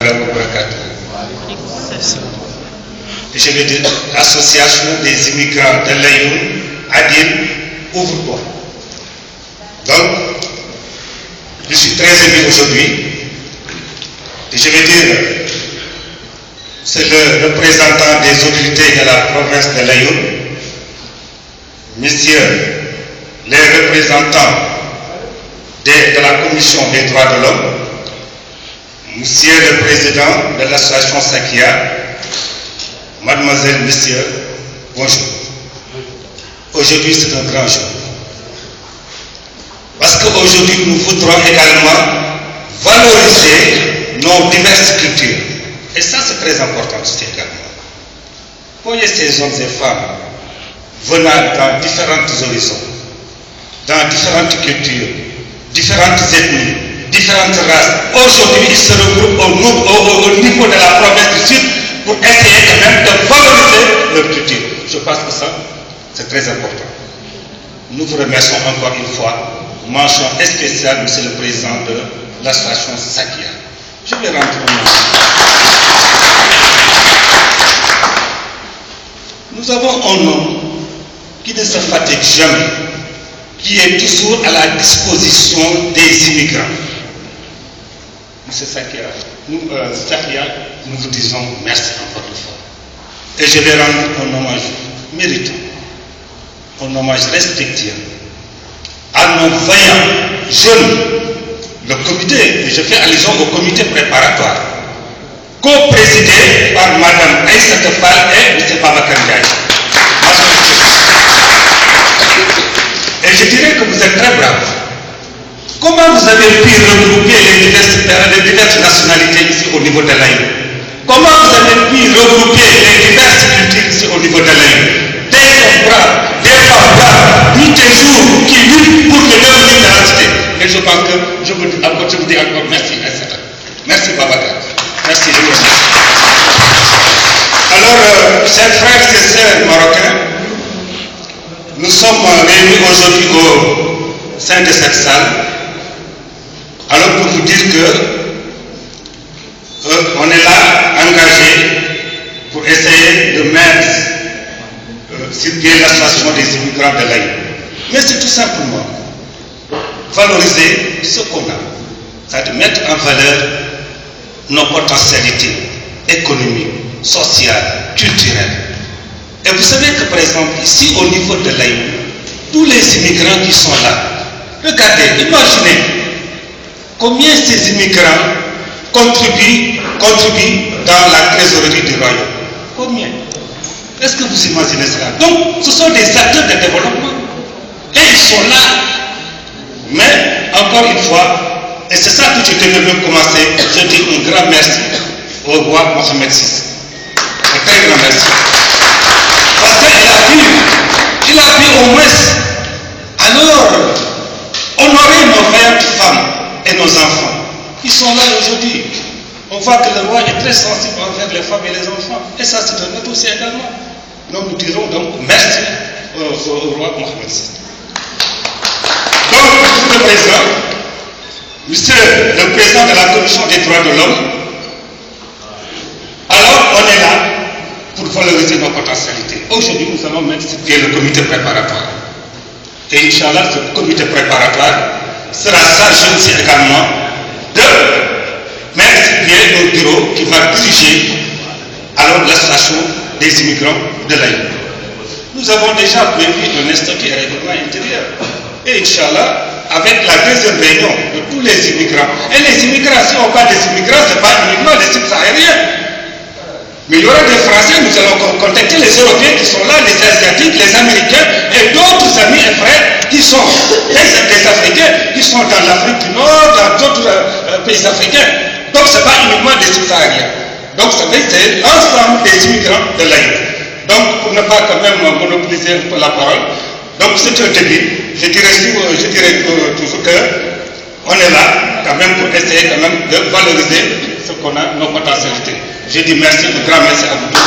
Je vais dire l'association des immigrants de l'Aïoun, Adil, ouvre-toi. Donc, je suis très ému aujourd'hui et je vais dire, c'est le représentant des autorités de la province de l'Aïoun, messieurs les représentants de la Commission des droits de l'homme, monsieur le président de l'association Sakia, mademoiselle, messieurs, bonjour. Aujourd'hui, c'est un grand jour. Parce qu'aujourd'hui, nous voudrons également valoriser nos diverses cultures. Et ça, c'est très important aussi également. Voyez ces hommes et femmes venant dans différents horizons, dans différentes cultures, différentes ethnies, différentes races. Aujourd'hui, ils se regroupent au niveau de la province du Sud pour essayer quand même de valoriser leur culture. Je pense que ça, c'est très important. Nous vous remercions encore une fois. Mention spéciale, monsieur le président de l'association Sakia. Je vais rentrer hommage. Nous avons un homme qui ne se fatigue jamais, qui est toujours à la disposition des immigrants. Monsieur Sakia, nous vous disons merci encore une fois. Et je vais rendre un hommage méritant, un hommage respectueux à nos vaillants jeunes, le comité, et je fais allusion au comité préparatoire, co-présidé par Mme Aïssata Fall et M. Babacar Ndiaye. Et je dirais que vous êtes très braves. Comment vous avez pu regrouper les diverses nationalités ici au niveau de l'Aïn? Comment vous avez pu regrouper les diverses cultures ici au niveau de l'Aïn? Des hommes braves, des femmes braves, nuit et jour, qui luttent pour le devenir de la cité. Et je pense que je vous dis encore merci, etc. Merci Babacar. Merci, je vous remercie. Alors, chers frères et sœurs marocains, nous sommes réunis aujourd'hui au sein de cette salle. Alors pour vous dire que on est là engagé pour essayer de mettre sur pied l'association des immigrants de l'Aïn. Mais c'est tout simplement valoriser ce qu'on a, c'est-à-dire mettre en valeur nos potentialités économiques, sociales, culturelles. Et vous savez que par exemple ici au niveau de l'Aïn, tous les immigrants qui sont là, regardez, imaginez combien ces immigrants contribuent dans la trésorerie du royaume. Combien? Est-ce que vous imaginez cela? Donc, ce sont des acteurs de développement. Et ils sont là. Mais, encore une fois, et c'est ça que je devais même commencer, je dis un grand merci au roi Mohamed VI. Un très grand merci. Parce qu'il a pu au moins, alors, honorer nos vaillantes femmes et nos enfants. Ils sont là aujourd'hui. On voit que le roi est très sensible envers les femmes et les enfants. Et ça, c'est un autre aussi également. Donc, nous dirons donc merci au roi Mohamed VI. Donc, monsieur le président, monsieur le président de la Commission des droits de l'homme, alors on est là pour valoriser nos potentialités. Aujourd'hui, nous allons mettre sur pied le comité préparatoire. Et Inch'Allah, ce comité préparatoire sera chargé aussi également de mettre sur pied un bureau qui va diriger alors l'association des immigrants de l'Aïn. Nous avons déjà prévu un statut et règlement intérieur. Et Inch'Allah, avec la deuxième réunion de tous les immigrants. Et les immigrants, si on parle des immigrants, ce n'est pas uniquement des subsahariens. Mais il y aura des Français, nous allons contacter les Européens qui sont là, les Asiatiques, les Américains et d'autres amis et frères qui sont des Africains, qui sont dans l'Afrique du Nord, dans d'autres pays africains. Donc ce n'est pas uniquement des subsahariens. Donc ça veut dire l'ensemble des immigrants de l'Aïn. Donc pour ne pas quand même monopoliser un peu la parole, donc c'est un début. Je dirais toujours qu'on est là quand même pour essayer quand même de valoriser ce qu'on a, nos potentialités. Je dis merci, un grand merci à vous tous.